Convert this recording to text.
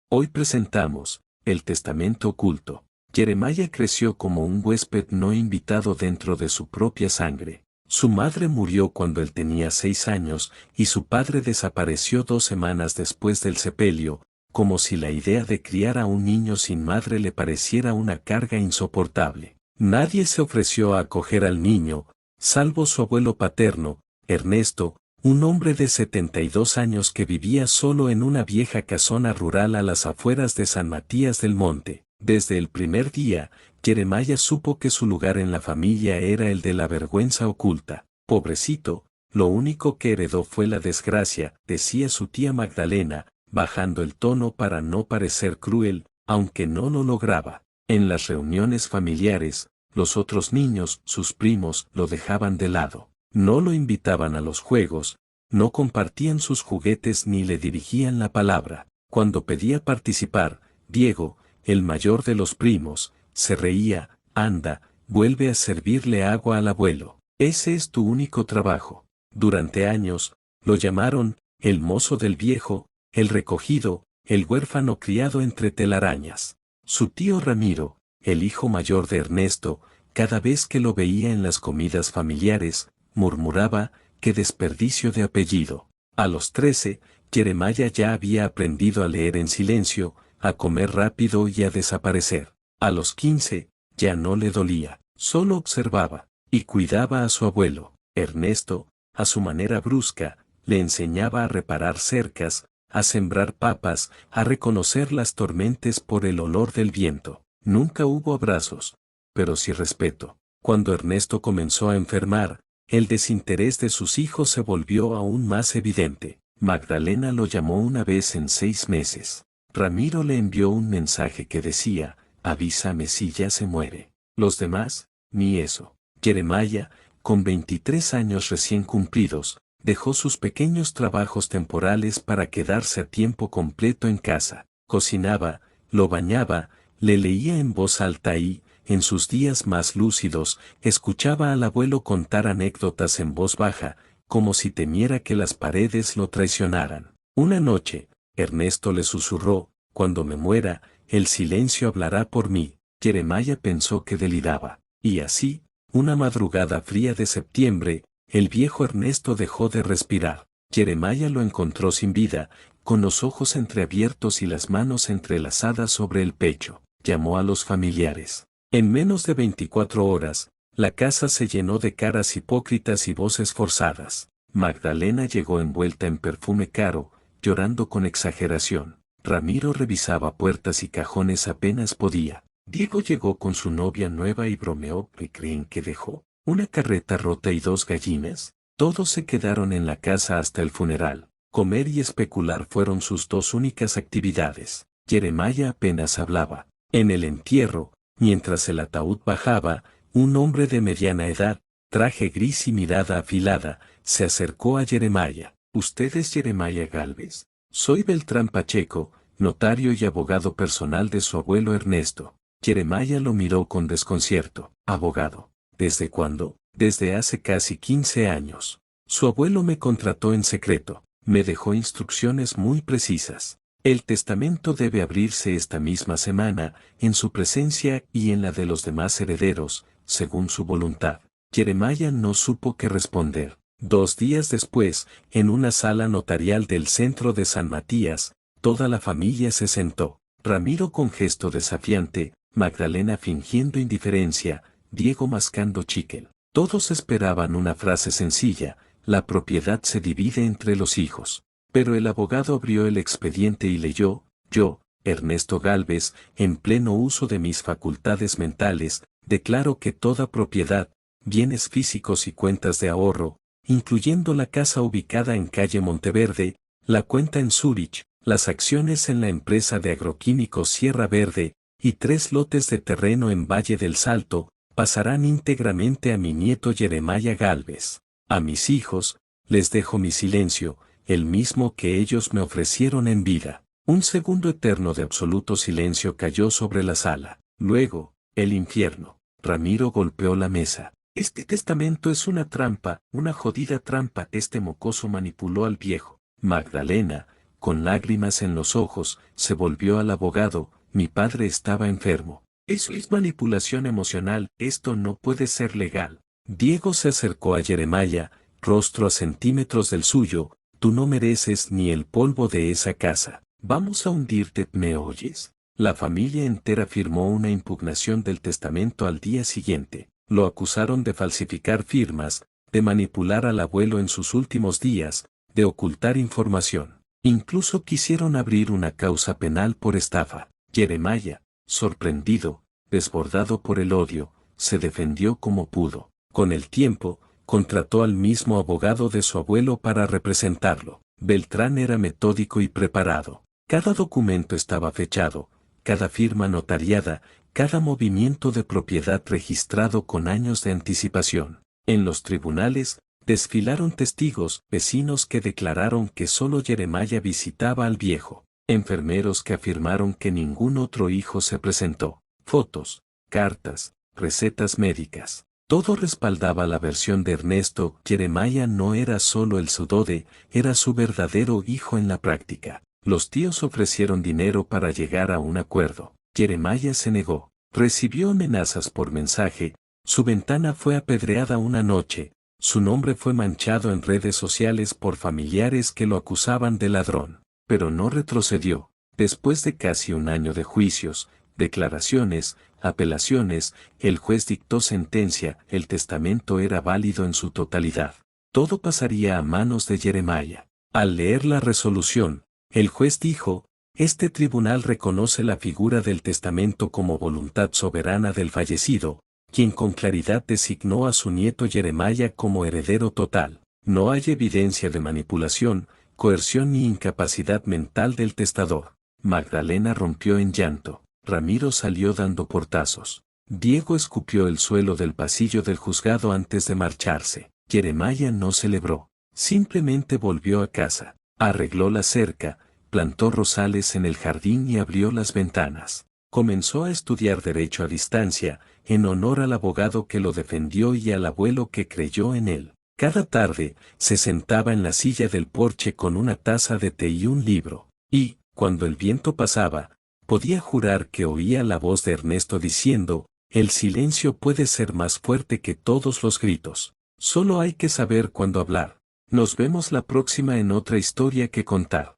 Hoy presentamos el testamento oculto. Jeremiah creció como un huésped no invitado dentro de su propia sangre. Su madre murió cuando él tenía 6 años y su padre desapareció 2 semanas después del sepelio, como si la idea de criar a un niño sin madre le pareciera una carga insoportable. Nadie se ofreció a acoger al niño, salvo su abuelo paterno, Ernesto, un hombre de 72 años que vivía solo en una vieja casona rural a las afueras de San Matías del Monte. Desde el primer día, Jeremiah supo que su lugar en la familia era el de la vergüenza oculta. Pobrecito, lo único que heredó fue la desgracia, decía su tía Magdalena, bajando el tono para no parecer cruel, aunque no lo lograba. En las reuniones familiares, los otros niños, sus primos, lo dejaban de lado. No lo invitaban a los juegos, no compartían sus juguetes ni le dirigían la palabra. Cuando pedía participar, Diego, el mayor de los primos, se reía: anda, vuelve a servirle agua al abuelo. Ese es tu único trabajo. Durante años, lo llamaron el mozo del viejo, el recogido, el huérfano criado entre telarañas. Su tío Ramiro, el hijo mayor de Ernesto, cada vez que lo veía en las comidas familiares, murmuraba: ¡qué desperdicio de apellido! A los 13, Jeremiah ya había aprendido a leer en silencio, a comer rápido y a desaparecer. A los 15, ya no le dolía, solo observaba, y cuidaba a su abuelo. Ernesto, a su manera brusca, le enseñaba a reparar cercas, a sembrar papas, a reconocer las tormentas por el olor del viento. Nunca hubo abrazos, pero sí respeto. Cuando Ernesto comenzó a enfermar, el desinterés de sus hijos se volvió aún más evidente. Magdalena lo llamó una vez en 6 meses. Ramiro le envió un mensaje que decía: avísame si ya se muere. Los demás, ni eso. Jeremiah, con 23 años recién cumplidos, dejó sus pequeños trabajos temporales para quedarse a tiempo completo en casa. Cocinaba, lo bañaba, le leía en voz alta y, en sus días más lúcidos, escuchaba al abuelo contar anécdotas en voz baja, como si temiera que las paredes lo traicionaran. Una noche, Ernesto le susurró: cuando me muera, el silencio hablará por mí. Jeremiah pensó que deliraba. Y así, una madrugada fría de septiembre, el viejo Ernesto dejó de respirar. Jeremiah lo encontró sin vida, con los ojos entreabiertos y las manos entrelazadas sobre el pecho. Llamó a los familiares. En menos de 24 horas, la casa se llenó de caras hipócritas y voces forzadas. Magdalena llegó envuelta en perfume caro, llorando con exageración. Ramiro revisaba puertas y cajones apenas podía. Diego llegó con su novia nueva y bromeó: ¿qué creen que dejó? ¿Una carreta rota y 2 gallinas? Todos se quedaron en la casa hasta el funeral. Comer y especular fueron sus 2 únicas actividades. Jeremiah apenas hablaba. En el entierro, mientras el ataúd bajaba, un hombre de mediana edad, traje gris y mirada afilada, se acercó a Jeremiah. ¿Usted es Jeremiah Gálvez? Soy Beltrán Pacheco, notario y abogado personal de su abuelo Ernesto. Jeremiah lo miró con desconcierto. ¿Abogado? ¿Desde cuándo? Desde hace casi 15 años. Su abuelo me contrató en secreto. Me dejó instrucciones muy precisas. El testamento debe abrirse esta misma semana, en su presencia y en la de los demás herederos, según su voluntad. Jeremiah no supo qué responder. 2 días después, en una sala notarial del centro de San Matías, toda la familia se sentó. Ramiro con gesto desafiante, Magdalena fingiendo indiferencia, Diego mascando chicle. Todos esperaban una frase sencilla: la propiedad se divide entre los hijos. Pero el abogado abrió el expediente y leyó: yo, Ernesto Gálvez, en pleno uso de mis facultades mentales, declaro que toda propiedad, bienes físicos y cuentas de ahorro, incluyendo la casa ubicada en calle Monteverde, la cuenta en Zúrich, las acciones en la empresa de agroquímicos Sierra Verde, y 3 lotes de terreno en Valle del Salto, pasarán íntegramente a mi nieto Jeremiah Gálvez. A mis hijos, les dejo mi silencio, el mismo que ellos me ofrecieron en vida. Un segundo eterno de absoluto silencio cayó sobre la sala. Luego, el infierno. Ramiro golpeó la mesa. Este testamento es una trampa, una jodida trampa. Este mocoso manipuló al viejo. Magdalena, con lágrimas en los ojos, se volvió al abogado. Mi padre estaba enfermo. Eso es manipulación emocional, esto no puede ser legal. Diego se acercó a Jeremiah, rostro a centímetros del suyo. Tú no mereces ni el polvo de esa casa. Vamos a hundirte, ¿me oyes? La familia entera firmó una impugnación del testamento al día siguiente. Lo acusaron de falsificar firmas, de manipular al abuelo en sus últimos días, de ocultar información. Incluso quisieron abrir una causa penal por estafa. Jeremiah, sorprendido, desbordado por el odio, se defendió como pudo. Con el tiempo, contrató al mismo abogado de su abuelo para representarlo. Beltrán era metódico y preparado. Cada documento estaba fechado, cada firma notariada, cada movimiento de propiedad registrado con años de anticipación. En los tribunales, desfilaron testigos, vecinos que declararon que solo Jeremiah visitaba al viejo, enfermeros que afirmaron que ningún otro hijo se presentó, fotos, cartas, recetas médicas. Todo respaldaba la versión de Ernesto. Jeremiah no era solo el pseudónimo, era su verdadero hijo en la práctica. Los tíos ofrecieron dinero para llegar a un acuerdo. Jeremiah se negó. Recibió amenazas por mensaje. Su ventana fue apedreada una noche. Su nombre fue manchado en redes sociales por familiares que lo acusaban de ladrón. Pero no retrocedió. Después de casi un año de juicios, declaraciones, apelaciones, el juez dictó sentencia. El testamento era válido en su totalidad. Todo pasaría a manos de Jeremiah. Al leer la resolución, el juez dijo: este tribunal reconoce la figura del testamento como voluntad soberana del fallecido, quien con claridad designó a su nieto Jeremiah como heredero total. No hay evidencia de manipulación, coerción ni incapacidad mental del testador. Magdalena rompió en llanto. Ramiro salió dando portazos. Diego escupió el suelo del pasillo del juzgado antes de marcharse. Jeremiah no celebró. Simplemente volvió a casa. Arregló la cerca, plantó rosales en el jardín y abrió las ventanas. Comenzó a estudiar derecho a distancia, en honor al abogado que lo defendió y al abuelo que creyó en él. Cada tarde, se sentaba en la silla del porche con una taza de té y un libro. Y, cuando el viento pasaba, podía jurar que oía la voz de Ernesto diciendo: el silencio puede ser más fuerte que todos los gritos. Solo hay que saber cuándo hablar. Nos vemos la próxima en otra historia que contar.